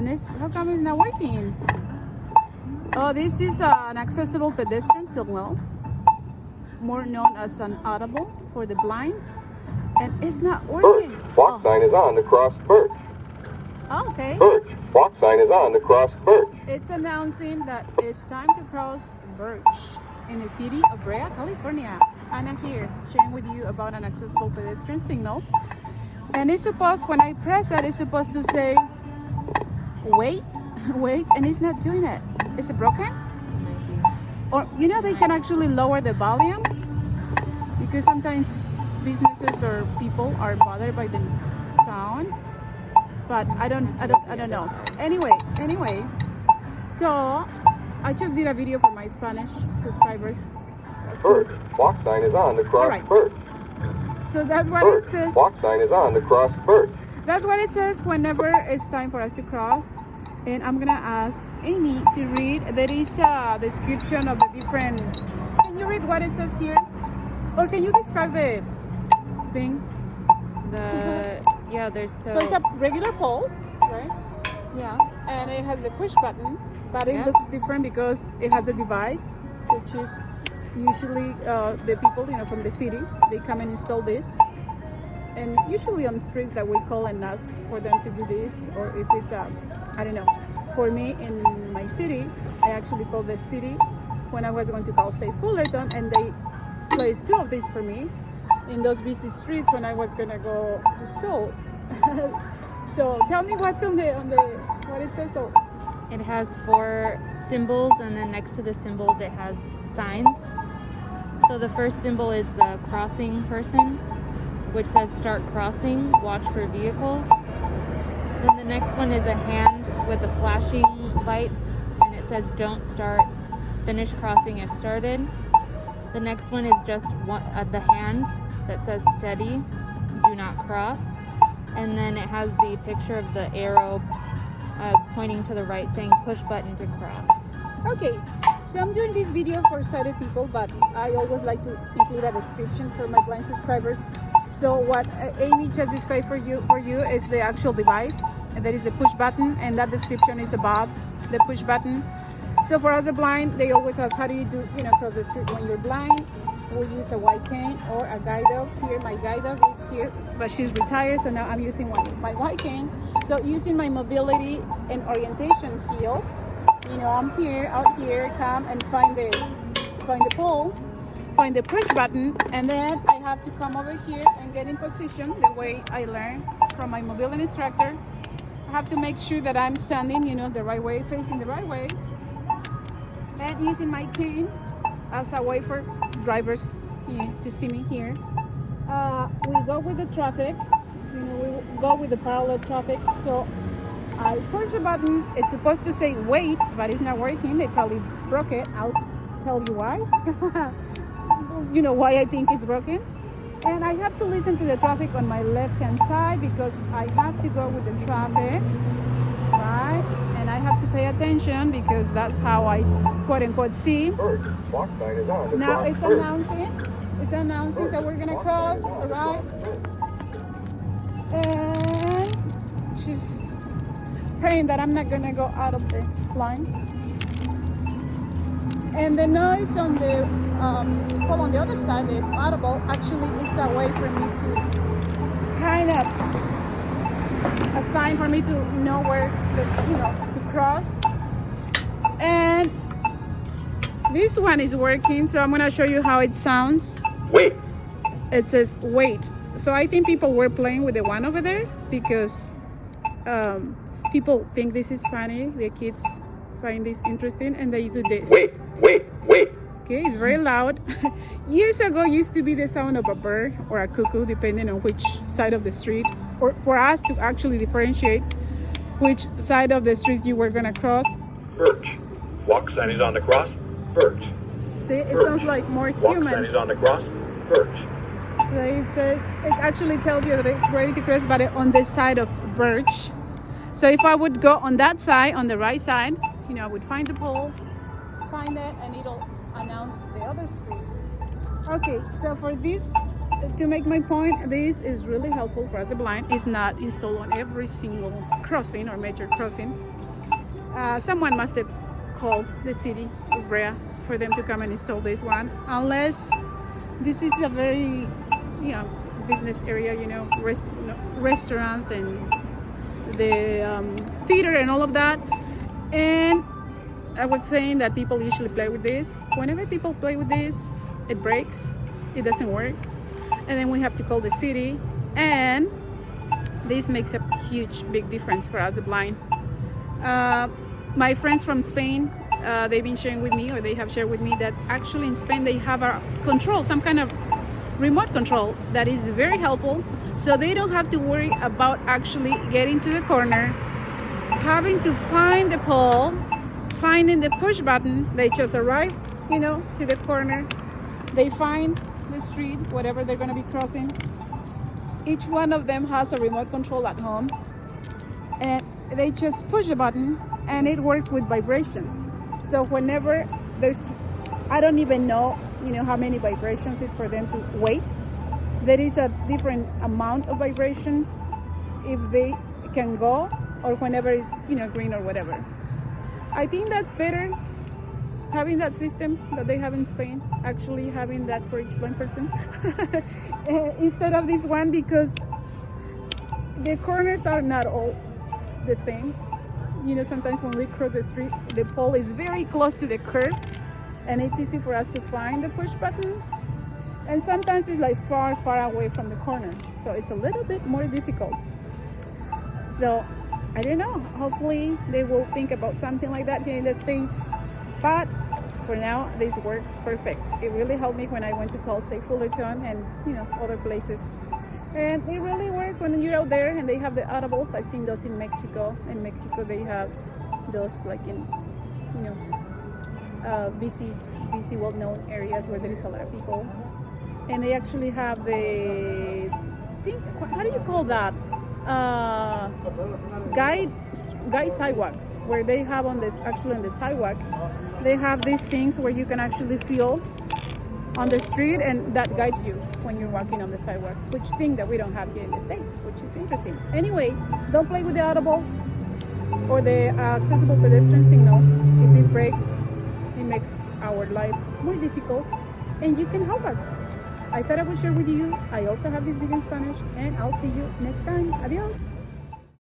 And how come it's not working? Oh, this is an accessible pedestrian signal, more known as an Audible for the blind, and it's not working. Birch, walk sign is on to cross Birch. Oh, okay. Birch, walk sign is on to cross Birch. It's announcing that it's time to cross Birch in the city of Brea, California. Anna here, sharing with you about an accessible pedestrian signal. And it's supposed, when I press it, it's supposed to say, wait, wait, and it's not doing it. Is it broken? Or, you know, they can actually lower the volume because sometimes businesses or people are bothered by the sound. But I don't know. Anyway, so I just did a video for my Spanish subscribers. Birch, walk sign is on to cross right. Birch. So that's what Birch, it says. walk sign is on to cross Birch. That's what it says whenever it's time for us to cross. And I'm gonna ask Amy to read. There is a description of the different. Can you read what it says here? Or can you describe the thing? Yeah, there's So it's a regular pole, right? Yeah, and it has the push button, but it looks different because it has a device, which is usually the people, you know, from the city. They come and install this, and usually on streets that we call and ask for them to do this, or if it's I don't know. For me in my city, I actually called the city when I was going to Cal State Fullerton, and they placed 2 of these for me in those busy streets when I was gonna go to school. So tell me what's on the what it says. So it has 4 symbols, and then next to the symbols it has signs. So the first symbol is the crossing person, which says start crossing, watch for vehicles. Then the next one is a hand with a flashing light, and it says don't start, finish crossing if started. The next one is just the hand that says steady, do not cross. And then it has the picture of the arrow pointing to the right saying push button to cross. okay, so I'm doing this video for sighted people, but I always like to include a description for my blind subscribers. So what Amy just described for you is the actual device, and that is the push button, and that description is about the push button. So for us the blind, they always ask, how do you do, you know, cross the street when you're blind? We use a white cane or a guide dog. Here, my guide dog is here, but she's retired, so now I'm using my white cane. So using my mobility and orientation skills, you know, I'm here, out here, come and find the pole, find the push button, and then I have to come over here and get in position the way I learned from my mobility instructor. I have to make sure that I'm standing, you know, the right way, facing the right way, and using my cane as a way for drivers to see me here. We go with the traffic, you know, we go with the parallel traffic. So I push a button. It's supposed to say wait, but it's not working. They probably broke it. I'll tell you why. You know why I think it's broken. And I have to listen to the traffic on my left hand side because I have to go with the traffic, right? And I have to pay attention because that's how I quote unquote see. Birch, walk sign is on to Now cross it's Birch. announcing that we're gonna cross, right? And she's praying that I'm not gonna go out of the line. And the noise on the pole on the other side, the Audible, actually is a way for me to kind of a sign for me to know where to cross. And this one is working, so I'm gonna show you how it sounds. Wait. It says wait. So I think people were playing with the one over there because people think this is funny. The kids find this interesting and they do this. Wait. Okay, it's very loud. Years ago used to be the sound of a bird or a cuckoo, depending on which side of the street, or for us to actually differentiate which side of the street you were gonna cross. Birch, walk sign is on the cross. Birch. See, it Birch. sounds like more Walk sign human. is on the cross. Birch. So it says, it actually tells you that it's ready to cross, but on the side of Birch. So if I would go on that side, on the right side, you know, I would find the pole, find it, and it'll announce the other street. Okay, so for this to make my point, this is really helpful for us. The blind is not installed on every single crossing or major crossing. Someone must have called the city of Brea for them to come and install this one, unless this is a very, business area, restaurants and the theater and all of that. And I was saying that people usually play with this. Whenever people play with this, it breaks, it doesn't work, and then we have to call the city, and this makes a huge big difference for us, the blind. My friends from Spain, they've been sharing with me, or they have shared with me, that actually in Spain they have a control, some kind of remote control that is very helpful, so they don't have to worry about actually getting to the corner, having to find the pole, finding the push button. They just arrive, to the corner, they find the street, whatever they're going to be crossing. Each one of them has a remote control at home, and they just push a button and it works with vibrations. So whenever I don't even know, how many vibrations it's for them to wait. There is a different amount of vibrations if they can go, or whenever it's, green or whatever. I think that's better, having that system that they have in Spain, actually having that for each blind person instead of this one, because the corners are not all the same. Sometimes when we cross the street, the pole is very close to the curb, and it's easy for us to find the push button, and sometimes it's like far away from the corner, so it's a little bit more difficult. So I don't know, hopefully they will think about something like that here in the States, but for now this works perfect. It really helped me when I went to Cal State Fullerton and other places, and it really works when you're out there and they have the Audibles. I've seen those in Mexico. In Mexico they have those like in busy well-known areas where there is a lot of people, and they actually have the how do you call that, guide sidewalks, where they have on the sidewalk they have these things where you can actually feel on the street, and that guides you when you're walking on the sidewalk, which thing that we don't have here in the States, which is interesting. Anyway, don't play with the Audible or the accessible pedestrian signal. If it breaks, it makes our life more difficult, and you can help us. I thought I would share with you. I also have this video in Spanish, and I'll see you next time. Adios.